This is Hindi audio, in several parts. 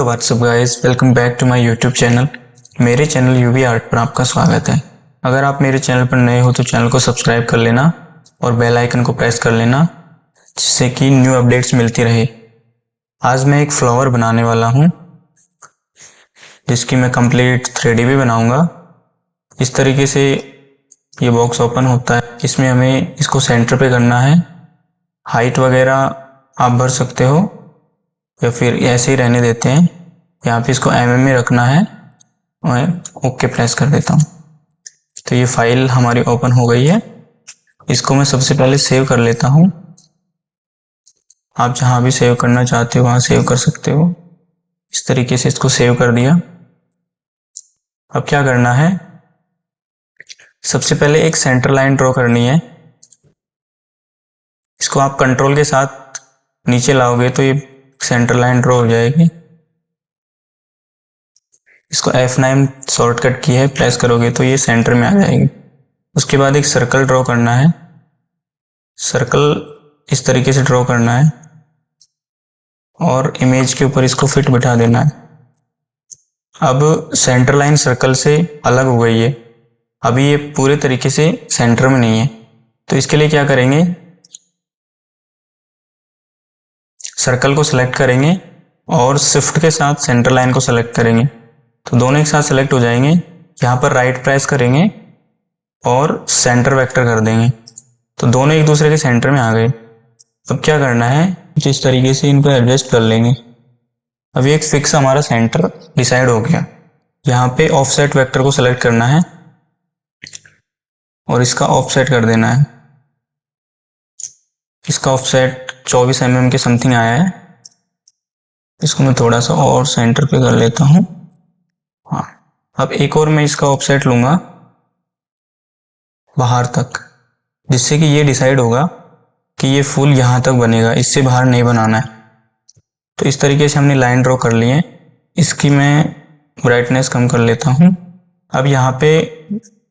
Hello what's up guys, welcome back to my YouTube channel. मेरे चैनल यूवी आर्ट पर आपका स्वागत है। अगर आप मेरे चैनल पर नए हो तो चैनल को सब्सक्राइब कर लेना और बेल आइकन को प्रेस कर लेना, जिससे कि न्यू अपडेट्स मिलती रहे। आज मैं एक फ्लावर बनाने वाला हूँ, जिसकी मैं कंप्लीट 3D भी बनाऊंगा। इस तरीके से ये बॉक्स ओपन होता है। इसमें हमें इसको सेंटर पे करना है। हाइट वगैरह आप भर सकते हो या फिर ऐसे ही रहने देते हैं। यहाँ पे इसको में रखना है। मैं ओके प्रेस कर देता हूँ। तो ये फाइल हमारी ओपन हो गई है। इसको मैं सबसे पहले सेव कर लेता हूँ। आप जहाँ भी सेव करना चाहते हो वहाँ सेव कर सकते हो। इस तरीके से इसको सेव कर दिया। अब क्या करना है, सबसे पहले एक सेंटर लाइन ड्रॉ करनी है। इसको आप कंट्रोल के साथ नीचे लाओगे तो ये सेंटर लाइन ड्रॉ हो जाएगी। इसको F9 शॉर्टकट की है, प्रेस करोगे तो ये सेंटर में आ जाएगी। उसके बाद एक सर्कल ड्रॉ करना है। सर्कल इस तरीके से ड्रॉ करना है और इमेज के ऊपर इसको फिट बिठा देना है। अब सेंटर लाइन सर्कल से अलग हो गई है। अभी ये पूरे तरीके से सेंटर में नहीं है, तो इसके लिए क्या करेंगे, सर्कल को सिलेक्ट करेंगे और शिफ्ट के साथ सेंटर लाइन को सिलेक्ट करेंगे, तो दोनों एक साथ सिलेक्ट हो जाएंगे। यहाँ पर राइट प्रेस करेंगे और सेंटर वेक्टर कर देंगे, तो दोनों एक दूसरे के सेंटर में आ गए। अब क्या करना है, जिस तरीके से इनको एडजस्ट कर लेंगे। अब एक फिक्स हमारा सेंटर डिसाइड हो गया। यहाँ पे ऑफसेट वेक्टर को सिलेक्ट करना है और इसका ऑफसेट कर देना है। इसका ऑफसेट 24 mm के समथिंग आया है। इसको मैं थोड़ा सा और सेंटर पे कर लेता हूँ। हाँ, अब एक और मैं इसका ऑफसेट लूंगा बाहर तक, जिससे कि ये डिसाइड होगा कि ये फूल यहाँ तक बनेगा, इससे बाहर नहीं बनाना है। तो इस तरीके से हमने लाइन ड्रॉ कर ली है। इसकी मैं ब्राइटनेस कम कर लेता हूँ। अब यहाँ पे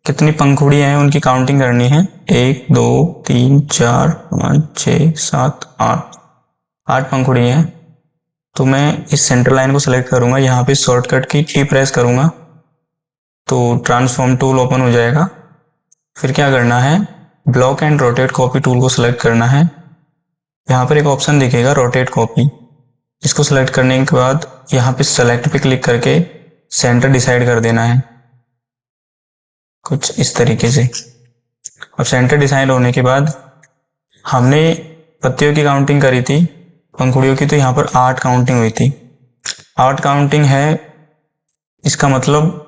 कितनी पंखुड़ियाँ हैं उनकी काउंटिंग करनी है। 1 2 3 4 5 6 7 8 पंखुड़ियाँ हैं। तो मैं इस सेंटर लाइन को सिलेक्ट करूँगा, यहाँ पे शॉर्टकट की T प्रेस करूँगा तो ट्रांसफॉर्म टूल ओपन हो जाएगा। फिर क्या करना है, block and rotate copy tool को सिलेक्ट करना है। यहाँ पर एक ऑप्शन दिखेगा रोटेट कॉपी, इसको सिलेक्ट करने के बाद यहाँ पे सेलेक्ट पे क्लिक करके सेंटर डिसाइड कर देना है, कुछ इस तरीके से। अब सेंटर डिसाइड होने के बाद हमने पत्तियों की काउंटिंग करी थी, पंखुड़ियों की, तो यहाँ पर 8 काउंटिंग हुई थी। 8 काउंटिंग है, इसका मतलब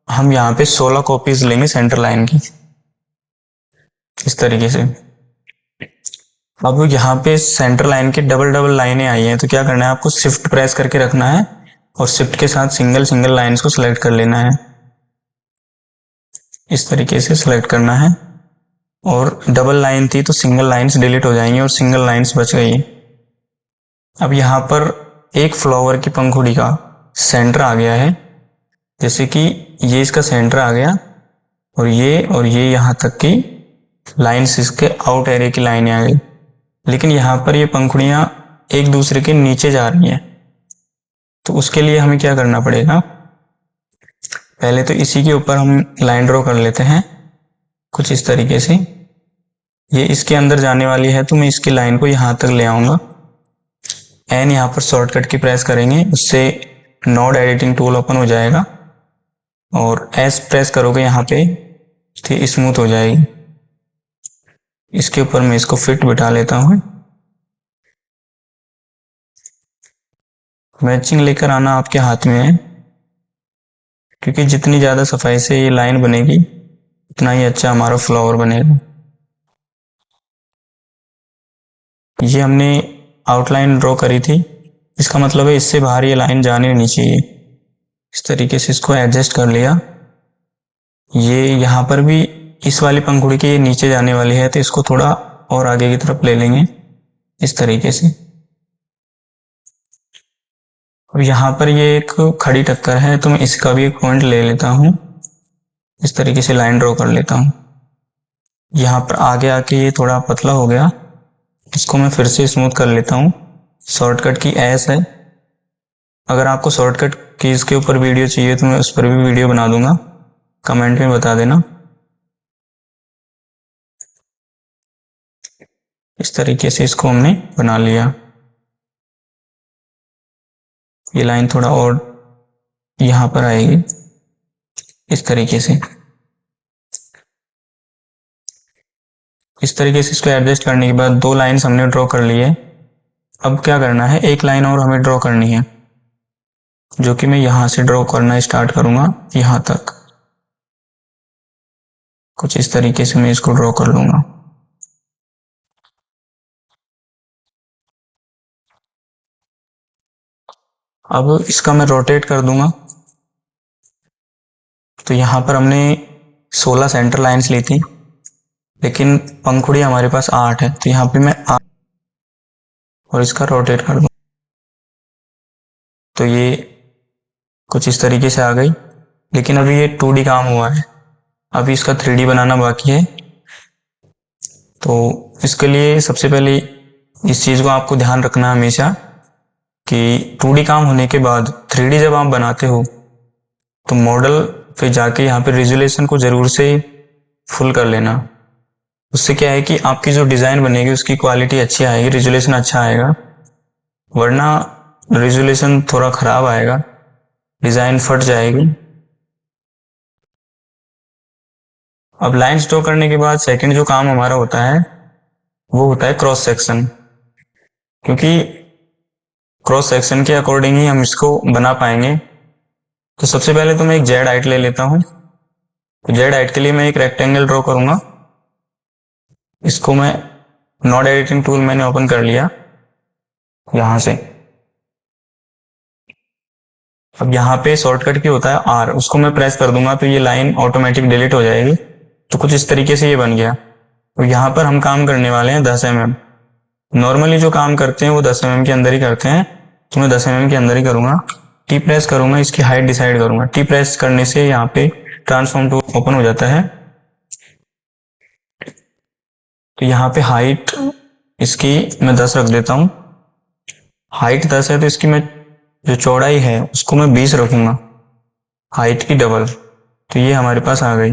हम यहाँ पे 16 कॉपीज लेंगे सेंटर लाइन की, इस तरीके से। अब यहाँ पे सेंटर लाइन की डबल डबल लाइनें आई हैं, तो क्या करना है, आपको शिफ्ट प्रेस करके रखना है और शिफ्ट के साथ सिंगल सिंगल लाइंस को सिलेक्ट कर लेना है। इस तरीके से सिलेक्ट करना है, और डबल लाइन थी तो सिंगल लाइंस डिलीट हो जाएंगी और सिंगल लाइंस बच गई। अब यहाँ पर एक फ्लावर की पंखुड़ी का सेंटर आ गया है, जैसे कि ये इसका सेंटर आ गया और ये यहाँ तक की लाइंस इसके आउट एरिया की लाइनें आ गई। लेकिन यहाँ पर ये पंखुड़ियाँ एक दूसरे के नीचे जा रही हैं, तो उसके लिए हमें क्या करना पड़ेगा, पहले तो इसी के ऊपर हम लाइन ड्रॉ कर लेते हैं कुछ इस तरीके से। ये इसके अंदर जाने वाली है तो मैं इसकी लाइन को यहाँ तक ले आऊँगा। एन यहाँ पर शॉर्टकट की प्रेस करेंगे, उससे नोड एडिटिंग टूल ओपन हो जाएगा और एस प्रेस करोगे यहाँ पे तो स्मूथ हो जाएगी। इसके ऊपर मैं इसको फिट बिठा लेता हूँ। मैचिंग लेकर आना आपके हाथ में है, क्योंकि जितनी ज़्यादा सफाई से ये लाइन बनेगी उतना ही अच्छा हमारा फ्लावर बनेगा। ये हमने आउटलाइन ड्रॉ करी थी, इसका मतलब है इससे बाहर ये लाइन जानी नहीं चाहिए। इस तरीके से इसको एडजस्ट कर लिया। ये यहाँ पर भी इस वाली पंखुड़ी के नीचे जाने वाली है, तो इसको थोड़ा और आगे की तरफ ले लेंगे इस तरीके से। अब यहाँ पर ये एक खड़ी टक्कर है तो मैं इसका भी एक पॉइंट ले लेता हूँ। इस तरीके से लाइन ड्रॉ कर लेता हूँ। यहाँ पर आगे आके ये थोड़ा पतला हो गया, इसको मैं फिर से स्मूथ कर लेता हूँ। शॉर्टकट की एस है अगर आपको शॉर्टकट कीज़ के ऊपर वीडियो चाहिए तो मैं उस पर भी वीडियो बना दूंगा, कमेंट में बता देना। इस तरीके से इसको हमने बना लिया। ये लाइन थोड़ा और यहाँ पर आएगी इस तरीके से। इस तरीके से इसको एडजस्ट करने के बाद 2 लाइन्स हमने ड्रॉ कर लिए। अब क्या करना है, एक लाइन और हमें ड्रॉ करनी है, जो कि मैं यहाँ से ड्रॉ करना स्टार्ट करूँगा यहाँ तक। कुछ इस तरीके से मैं इसको ड्रॉ कर लूँगा। अब इसका मैं रोटेट कर दूंगा। तो यहाँ पर हमने 16 सेंटर लाइंस ली थी, लेकिन पंखुड़ी हमारे पास 8 है, तो यहाँ पे मैं 8 और इसका रोटेट कर दूँ तो ये कुछ इस तरीके से आ गई। लेकिन अभी ये 2D काम हुआ है, अभी इसका 3D बनाना बाकी है। तो इसके लिए सबसे पहले इस चीज़ को आपको ध्यान रखना हमेशा कि 2D काम होने के बाद 3D जब आप बनाते हो तो मॉडल पे जाके यहाँ पे रिजोल्यूशन को ज़रूर से फुल कर लेना। उससे क्या है कि आपकी जो डिज़ाइन बनेगी उसकी क्वालिटी अच्छी आएगी, रिजोल्यूशन अच्छा आएगा। वरना रिजोल्यूशन थोड़ा ख़राब आएगा, डिज़ाइन फट जाएगी। अब लाइंस ड्रॉ करने के बाद सेकंड जो काम हमारा होता है वो होता है क्रॉस सेक्शन, क्योंकि क्रॉस सेक्शन के अकॉर्डिंग ही हम इसको बना पाएंगे। तो सबसे पहले तो मैं एक जेड हाइट ले लेता हूँ। तो जेड हाइट के लिए मैं एक रेक्टेंगल ड्रॉ करूँगा। इसको मैं नोड एडिटिंग टूल मैंने ओपन कर लिया यहाँ से। अब यहाँ पे शॉर्टकट की होता है आर, उसको मैं प्रेस कर दूंगा तो ये लाइन ऑटोमेटिक डिलीट हो जाएगी। तो कुछ इस तरीके से ये बन गया। तो यहाँ पर हम काम करने वाले हैं 10 mm। नॉर्मली जो काम करते हैं वो 10 mm के अंदर ही करते हैं, तो मैं 10 mm के अंदर ही करूंगा। टी प्रेस करूंगा, इसकी हाइट डिसाइड करूंगा। टी प्रेस करने से यहाँ पे ट्रांसफॉर्म टूल ओपन हो जाता है। तो यहाँ पे हाइट इसकी मैं 10 रख देता हूँ। हाइट 10 है तो इसकी मैं जो चौड़ाई है उसको मैं 20 रखूंगा, हाइट की डबल। तो ये हमारे पास आ गई।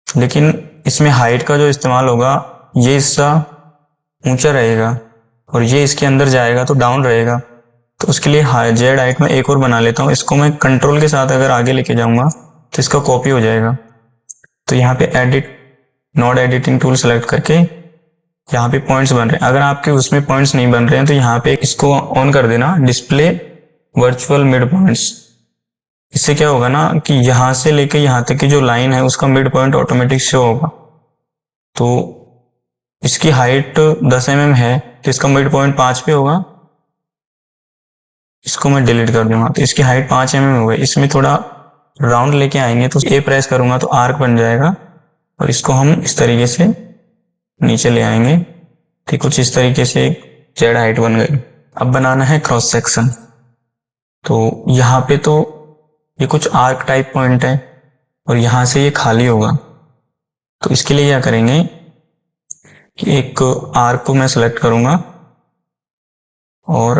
लेकिन इसमें हाइट का जो इस्तेमाल होगा ये हिस्सा ऊंचा रहेगा और ये इसके अंदर जाएगा तो डाउन रहेगा। तो उसके लिए जेड हाइट में एक और बना लेता हूँ। इसको मैं कंट्रोल के साथ अगर आगे लेके जाऊंगा तो इसका कॉपी हो जाएगा। तो यहाँ पे edit node editing tool select करके यहाँ पे पॉइंट्स बन रहे हैं। अगर आपके उसमें पॉइंट्स नहीं बन रहे हैं तो यहाँ पे इसको ऑन कर देना, डिस्प्ले वर्चुअल मिड पॉइंट्स। इससे क्या होगा ना कि यहाँ से लेके यहाँ तक की जो लाइन है उसका मिड पॉइंट ऑटोमेटिक शो होगा। तो इसकी हाइट 10 mm है तो इसका मिड पॉइंट 5 पे होगा। इसको मैं डिलीट कर दूंगा तो इसकी हाइट 5 mm हो गई। इसमें थोड़ा राउंड लेके आएंगे तो ए प्रेस करूंगा तो आर्क बन जाएगा और इसको हम इस तरीके से नीचे ले आएंगे। तो कुछ इस तरीके से जेड हाइट बन गई। अब बनाना है क्रॉस सेक्शन। तो यहाँ पे तो ये कुछ आर्क टाइप पॉइंट है और यहाँ से ये खाली होगा। तो इसके लिए क्या करेंगे कि एक आर्क को मैं सेलेक्ट करूंगा और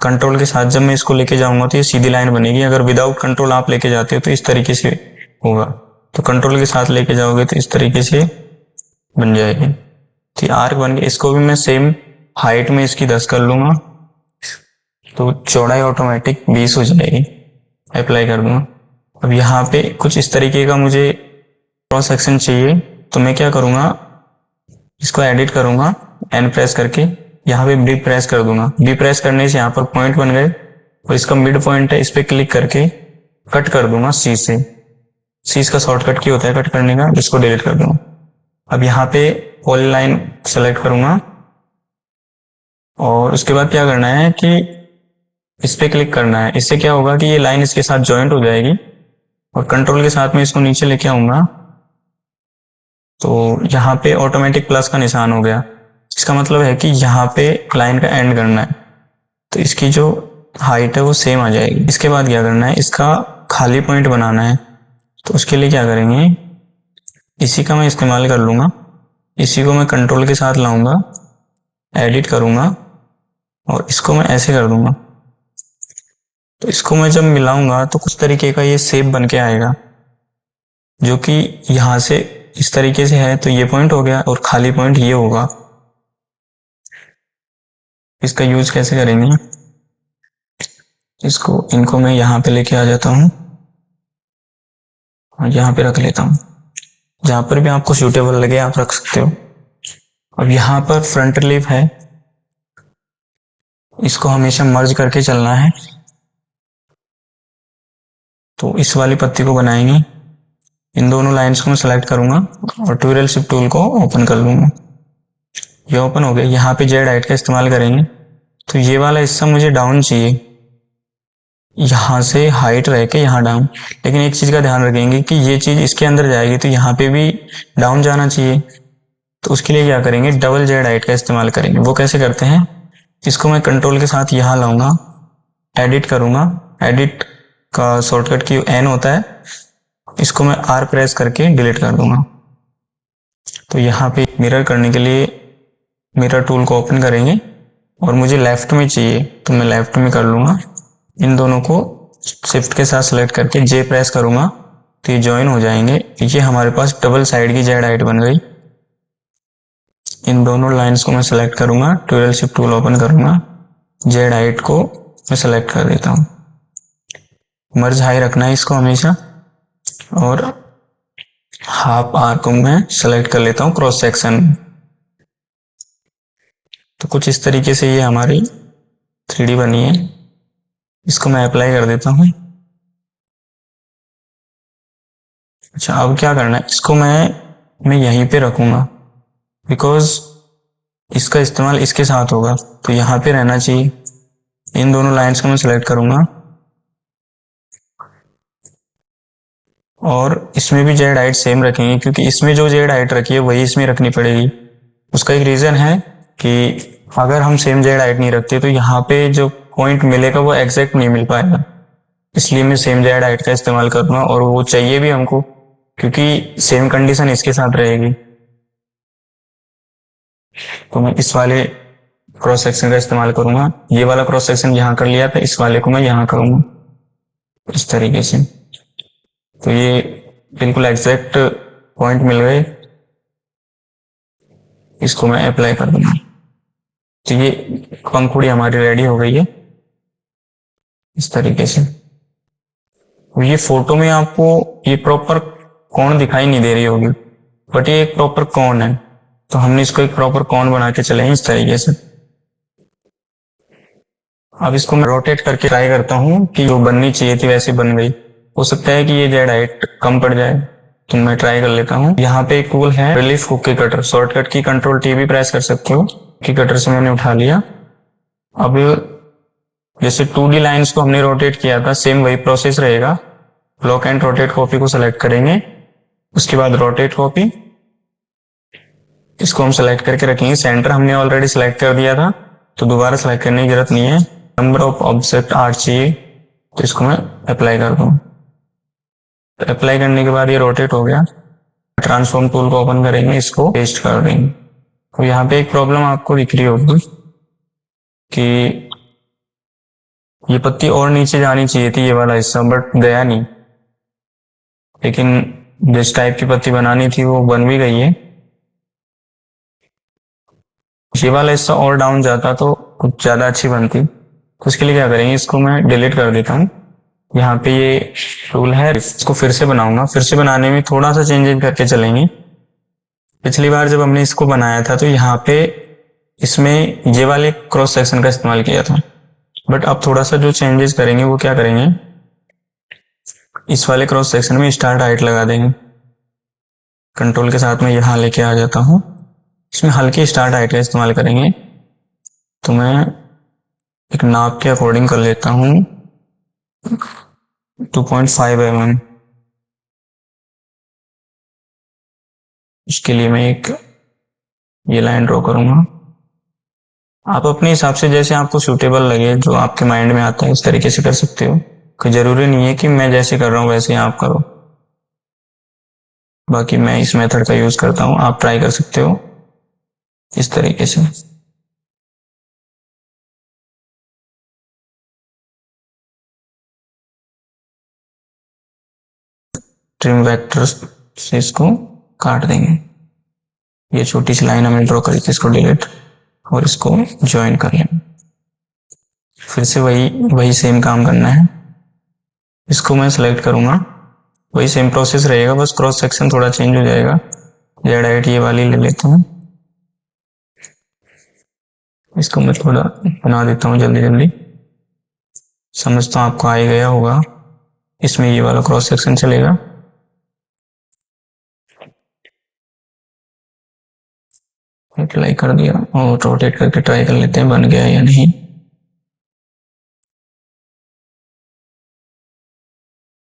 कंट्रोल के साथ जब मैं इसको लेके जाऊंगा तो ये सीधी लाइन बनेगी। अगर विदाउट कंट्रोल आप लेके जाते हो तो इस तरीके से होगा। तो कंट्रोल के साथ लेके जाओगे तो इस तरीके से बन जाएगी। तो आर्क बन गया। इसको भी मैं सेम हाइट में इसकी 10 कर लूंगा तो चौड़ाई ऑटोमेटिक 20 हो जाएगी। अप्लाई कर दूंगा। अब यहाँ पे कुछ इस तरीके का मुझे क्रॉस सेक्शन चाहिए तो मैं क्या करूँगा, इसको एडिट करूँगा एन प्रेस करके, यहाँ पे बी प्रेस कर दूंगा। बी प्रेस करने से यहाँ पर पॉइंट बन गए और इसका मिड पॉइंट है, इस पर क्लिक करके कट कर दूंगा सी से। सी इसका शॉर्टकट की होता है कट करने का, इसको डिलीट कर दूंगा। अब यहाँ पे पॉली लाइन सेलेक्ट करूंगा और उसके बाद क्या करना है कि इस पे क्लिक करना है। इससे क्या होगा कि ये लाइन इसके साथ ज्वाइंट हो जाएगी और कंट्रोल के साथ में इसको नीचे लेके आऊंगा तो यहाँ पे ऑटोमेटिक प्लस का निशान हो गया। इसका मतलब है कि यहाँ पे लाइन का एंड करना है तो इसकी जो हाइट है वो सेम आ जाएगी। इसके बाद क्या करना है, इसका खाली पॉइंट बनाना है। तो उसके लिए क्या करेंगे, इसी का मैं इस्तेमाल कर लूँगा। इसी को मैं कंट्रोल के साथ लाऊंगा, एडिट करूँगा और इसको मैं ऐसे कर दूंगा। तो इसको मैं जब मिलाऊंगा तो कुछ तरीके का ये शेप बन के आएगा, जो कि यहाँ से इस तरीके से है, तो ये पॉइंट हो गया और खाली पॉइंट ये होगा। इसका यूज कैसे करेंगे, इनको मैं यहाँ पे लेके आ जाता हूँ और यहाँ पे रख लेता हूँ। जहाँ पर भी आपको सूटेबल लगे आप रख सकते हो। अब यहाँ पर फ्रंट लीफ है, इसको हमेशा मर्ज करके चलना है। तो इस वाली पत्ती को बनाएंगे, इन दोनों लाइंस को मैं सेलेक्ट करूंगा और ट्यूरल शिफ्ट टूल को ओपन कर लूंगा। ये ओपन हो गया। यहाँ पे जेड हाइट का इस्तेमाल करेंगे। तो ये वाला हिस्सा मुझे डाउन चाहिए, यहाँ से हाइट रह के यहाँ डाउन। लेकिन एक चीज का ध्यान रखेंगे कि ये चीज इसके अंदर जाएगी तो यहाँ पे भी डाउन जाना चाहिए। तो उसके लिए क्या करेंगे, डबल जेड हाइट का इस्तेमाल करेंगे। वो कैसे करते हैं, इसको मैं कंट्रोल के साथ यहाँ लाऊंगा, एडिट करूंगा। एडिट का शॉर्टकट की एन होता है, इसको मैं आर प्रेस करके डिलीट कर दूंगा। तो यहाँ पे मिरर करने के लिए मिरर टूल को ओपन करेंगे और मुझे लेफ्ट में चाहिए तो मैं लेफ्ट में कर लूंगा। इन दोनों को शिफ्ट के साथ सेलेक्ट करके जे प्रेस करूंगा तो ये ज्वाइन हो जाएंगे। ये हमारे पास डबल साइड की जेड हाइट बन गई। इन दोनों लाइंस को मैं सेलेक्ट करूंगा, ट्यूरल शिफ्ट टूल ओपन करूंगा, जेड हाइट को मैं सेलेक्ट कर देता हूँ। मर्ज हाई रखना है इसको हमेशा, और हाफ आर को मैं सेलेक्ट कर लेता हूँ क्रॉस सेक्शन। तो कुछ इस तरीके से ये हमारी 3D बनी है। इसको मैं अप्लाई कर देता हूँ। अच्छा, अब क्या करना है, इसको मैं यहीं पे रखूंगा बिकॉज इसका इस्तेमाल इसके साथ होगा, तो यहाँ पे रहना चाहिए। इन दोनों लाइंस को मैं सिलेक्ट करूंगा और इसमें भी जेड हाइट सेम रखेंगे, क्योंकि इसमें जो जेड हाइट रखी है वही इसमें रखनी पड़ेगी। उसका एक रीजन है कि अगर हम सेम जेड हाइट नहीं रखते तो यहाँ पे जो पॉइंट मिलेगा वो एग्जैक्ट नहीं मिल पाएगा। इसलिए मैं सेम जेड हाइट का इस्तेमाल करूंगा और वो चाहिए भी हमको, क्योंकि सेम कंडीशन इसके साथ रहेगी। तो मैं इस वाले क्रॉस सेक्शन का इस्तेमाल करूंगा। ये वाला क्रॉस सेक्शन यहाँ कर लिया था, इस वाले को मैं यहाँ करूंगा इस तरीके से। तो ये बिल्कुल एग्जैक्ट पॉइंट मिल गए। इसको मैं अप्लाई कर दूंगा। तो ये पंखुड़ी हमारी रेडी हो गई है इस तरीके से। ये फोटो में आपको ये प्रॉपर कौन दिखाई नहीं दे रही होगी, बट ये एक प्रॉपर कौन है, तो हमने इसको एक प्रॉपर कौन बना के चले इस तरीके से। अब इसको मैं रोटेट करके ट्राई करता हूँ कि जो बननी चाहिए थी वैसे बन गई। हो सकता है कि ये जेड हाइट कम पड़ जाए, तो मैं ट्राई कर लेता हूँ। यहाँ पे एक टूल है रिलीफ कुकी कटर, शॉर्टकट की कंट्रोल टी भी प्रेस कर सकते हो। की कटर से मैंने उठा लिया। अब जैसे 2D लाइंस को हमने रोटेट किया था, सेम वही प्रोसेस रहेगा। लॉक एंड रोटेट कॉपी को सिलेक्ट करेंगे, उसके बाद रोटेट कॉपी, इसको हम सेलेक्ट करके रखेंगे। सेंटर हमने ऑलरेडी सिलेक्ट कर दिया था तो दोबारा सेलेक्ट करने की जरूरत नहीं है। नंबर ऑफ ऑब्जेक्ट 8 चाहिए, तो इसको मैं अप्लाई कर दूं। तो अप्लाई करने के बाद ये रोटेट हो गया। ट्रांसफॉर्म टूल को ओपन करेंगे, इसको पेस्ट कर देंगे। तो यहाँ पे एक प्रॉब्लम आपको दिख रही होगी कि ये पत्ती और नीचे जानी चाहिए थी, ये वाला हिस्सा, बट गया नहीं। लेकिन जिस टाइप की पत्ती बनानी थी वो बन भी गई है। ये वाला हिस्सा और डाउन जाता तो कुछ ज्यादा अच्छी बनती। तो उसके लिए क्या करेंगे, इसको मैं डिलीट कर देता हूँ। यहाँ पे ये टूल है, इसको फिर से बनाऊंगा। फिर से बनाने में थोड़ा सा चेंजेस करके चलेंगे। पिछली बार जब हमने इसको बनाया था तो यहाँ पे इसमें ये वाले क्रॉस सेक्शन का इस्तेमाल किया था, बट अब थोड़ा सा जो चेंजेस करेंगे वो क्या करेंगे, इस वाले क्रॉस सेक्शन में स्टार्ट हाइट लगा देंगे। कंट्रोल के साथ में यहाँ लेके आ जाता हूँ। इसमें हल्की स्टार्ट हाइट का इस्तेमाल करेंगे। तो मैं एक नाप के अकॉर्डिंग कर लेता हूँ 2.5 mm। इसके लिए मैं एक ये लाइन ड्रॉ करूंगा। आप अपने हिसाब से जैसे आपको सूटेबल लगे, जो आपके माइंड में आता है उस तरीके से कर सकते हो। कोई जरूरी नहीं है कि मैं जैसे कर रहा हूँ वैसे आप करो। बाकी मैं इस मेथड का यूज करता हूँ, आप ट्राई कर सकते हो इस तरीके से। ट्रिम वेक्टर से इसको काट देंगे। ये छोटी सी लाइन हमने ड्रॉ करी थी, इसको डिलीट और इसको ज्वाइन कर लेंगे। फिर से वही सेम काम करना है। इसको मैं सिलेक्ट करूंगा, वही सेम प्रोसेस रहेगा, बस क्रॉस सेक्शन थोड़ा चेंज हो जाएगा। जेड हाइट ये वाली ले लेता हूँ, इसको मैं थोड़ा बना देता हूँ जल्दी जल्दी। समझता हूँ आपको आ ही गया होगा। इसमें ये वाला क्रॉस सेक्शन चलेगा। अप्लाई कर दिया और रोटेट करके ट्राई कर लेते हैं बन गया या नहीं।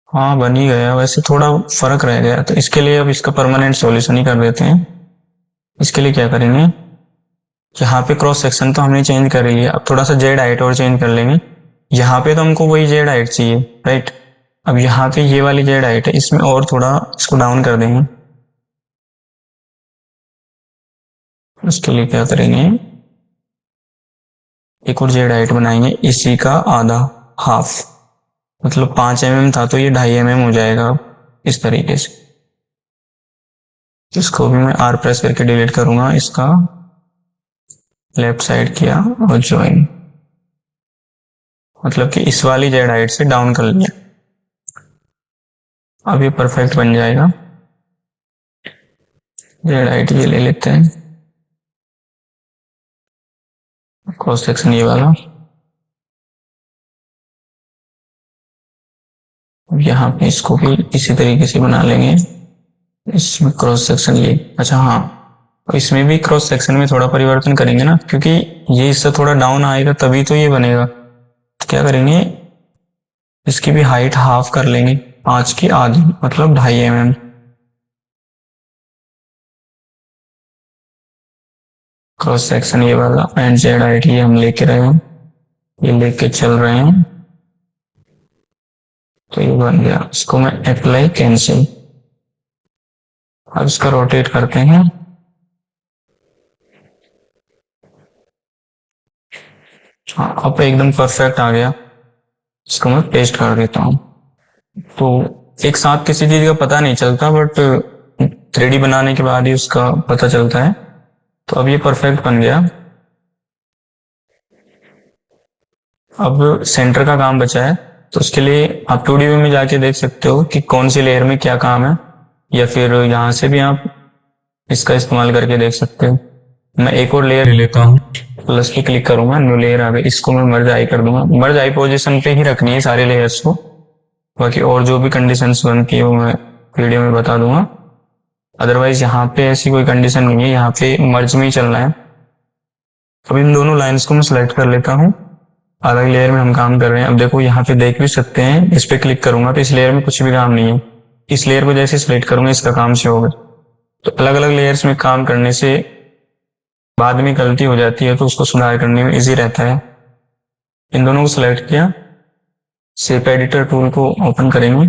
हाँ बन ही गया, वैसे थोड़ा फर्क रह गया, तो इसके लिए अब इसका परमानेंट सॉल्यूशन ही कर देते हैं। इसके लिए क्या करेंगे, यहाँ पे क्रॉस सेक्शन तो हमने चेंज कर लिया, अब थोड़ा सा जेड हाइट और चेंज कर लेंगे। यहाँ पे तो हमको वही जेड हाइट चाहिए, राइट। अब यहाँ पे ये वाली जेड हाइट है, इसमें और थोड़ा इसको डाउन कर देंगे। उसके लिए क्या करेंगे, एक और जेड हाइट बनाएंगे, इसी का आधा, हाफ, मतलब 5 mm था तो ये 2.5 mm हो जाएगा इस तरीके से। इसको भी मैं आर प्रेस करके डिलीट करूंगा, इसका लेफ्ट साइड किया और ज्वाइन, मतलब कि इस वाली जेड हाइट से डाउन कर लिया। अब ये परफेक्ट बन जाएगा। जेड हाइट ये ले लेते हैं, क्रॉस सेक्शन ये वाला, यहाँ पे इसको भी इसी तरीके से बना लेंगे। इसमें क्रॉस सेक्शन ये, अच्छा हाँ, इसमें भी क्रॉस सेक्शन में थोड़ा परिवर्तन करेंगे ना, क्योंकि ये इससे थोड़ा डाउन आएगा तभी तो ये बनेगा। तो क्या करेंगे, इसकी भी हाइट हाफ कर लेंगे, 5 की आधी, मतलब 2.5 mm। क्रॉस सेक्शन ये वाला एंड जेड हाइट ये हम लेके रहे हैं, ये लेके चल रहे हैं, तो ये बन गया। इसको मैं अप्लाई कैंसिल, अब इसका रोटेट करते हैं। हाँ अब एकदम परफेक्ट आ गया। इसको मैं पेस्ट कर देता हूँ। तो एक साथ किसी चीज का पता नहीं चलता, बट 3D बनाने के बाद ही उसका पता चलता है। तो अब ये परफेक्ट बन गया। अब सेंटर का काम बचा है, तो उसके लिए आप 2D व्यू में जाके देख सकते हो कि कौन सी लेयर में क्या काम है, या फिर यहाँ से भी आप इसका इस्तेमाल करके देख सकते हो। मैं एक और लेयर ले लेता हूँ, प्लस पे क्लिक करूंगा, न्यू लेयर आ गई, इसको मैं मर्ज आई कर दूंगा। मर्ज आई पोजीशन पे ही रखनी है सारे लेयर्स को, बाकी और जो भी कंडीशंस बनती है वो मैं वीडियो में बता दूंगा। अदरवाइज यहाँ पे ऐसी कोई कंडीशन नहीं है, यहाँ पे मर्ज में ही चलना है। अब इन दोनों लाइंस को मैं सिलेक्ट कर लेता हूँ, अलग लेयर में हम काम कर रहे हैं। अब देखो यहाँ पे देख भी सकते हैं, इस पे क्लिक करूंगा तो इस लेयर में कुछ भी काम नहीं है। इस लेयर को जैसे सिलेक्ट करूंगा इसका काम से होगा। तो अलग अलग लेयर्स में काम करने से बाद में गलती हो जाती है, तो उसको सुधार करने में इजी रहता है। इन दोनों को सिलेक्ट किया, शेप एडिटर टूल को ओपन करेंगे,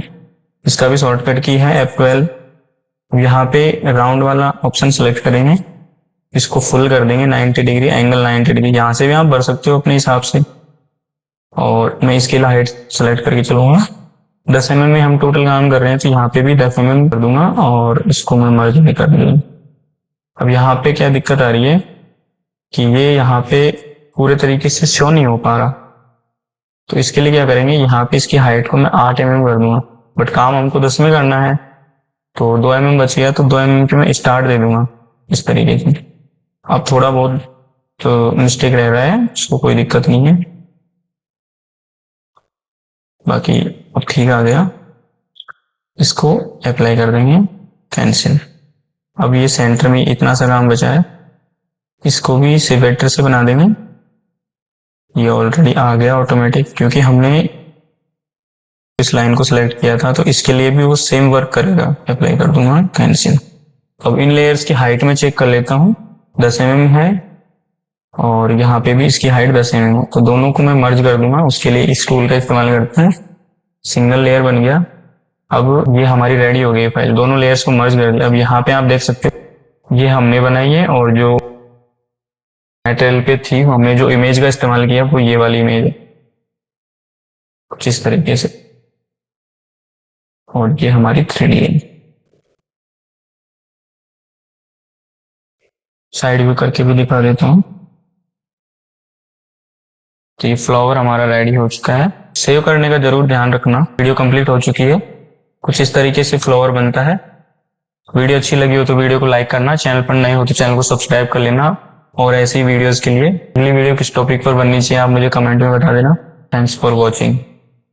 इसका भी शॉर्टकट की है F12। यहाँ पे राउंड वाला ऑप्शन सेलेक्ट करेंगे, इसको फुल कर देंगे 90 डिग्री, एंगल 90 डिग्री। यहाँ से भी आप भर सकते हो अपने हिसाब से, और मैं इसके लिए हाइट सेलेक्ट करके चलूंगा। 10 mm में हम टोटल काम कर रहे हैं, तो यहाँ पे भी 10 mm कर दूंगा और इसको मैं मर्ज भी कर दूंगा। अब यहाँ पे क्या दिक्कत आ रही है कि ये यहाँ पे पूरे तरीके से शो नहीं हो पा रहा, तो इसके लिए क्या करेंगे, यहाँ पे इसकी हाइट को मैं 8 mm कर दूंगा, बट काम हमको 10 में करना है, तो 2 mm बच गया, तो 2 mm की मैं स्टार्ट दे दूंगा इस तरीके से। अब थोड़ा बहुत तो मिस्टेक रह रहा है, उसको कोई दिक्कत नहीं है, बाकी अब ठीक आ गया। इसको अप्लाई कर देंगे, कैंसिल। अब ये सेंटर में इतना सा काम बचा है, इसको भी शेप वेक्टर से बना देंगे। ये ऑलरेडी आ गया ऑटोमेटिक, क्योंकि हमने इस लाइन को सिलेक्ट किया था, तो इसके लिए भी वो सेम वर्क करेगा। अप्लाई कर दूंगा, कैंसिल। अब इन लेयर्स की हाइट में चेक कर लेता हूँ, 10 mm है, और यहाँ पे भी इसकी हाइट 10 mm है, तो दोनों को मैं मर्ज कर दूंगा। उसके लिए इस टूल का इस्तेमाल करते हैं, सिंगल लेयर बन गया। अब ये हमारी रेडी हो गई फाइल, दोनों लेयर्स को मर्ज कर दिया। अब यहाँ पे आप देख सकते हो ये हमने बनाई है, और जो मटेरियल पे थी हमने जो इमेज का इस्तेमाल किया वो ये वाली इमेज है, कुछ इस तरीके से। और ये हमारी 3D है। साइड व्यू करके भी दिखा देता हूँ। तो ये फ्लावर हमारा रेडी हो चुका है। सेव करने का जरूर ध्यान रखना। वीडियो कंप्लीट हो चुकी है। कुछ इस तरीके से फ्लावर बनता है। वीडियो अच्छी लगी हो तो वीडियो को लाइक करना, चैनल पर नए हो तो चैनल को सब्सक्राइब कर लेना। और ऐसी वीडियोस के लिए अगली वीडियो किस टॉपिक पर बननी चाहिए आप मुझे कमेंट में बता देना। Thanks for watching.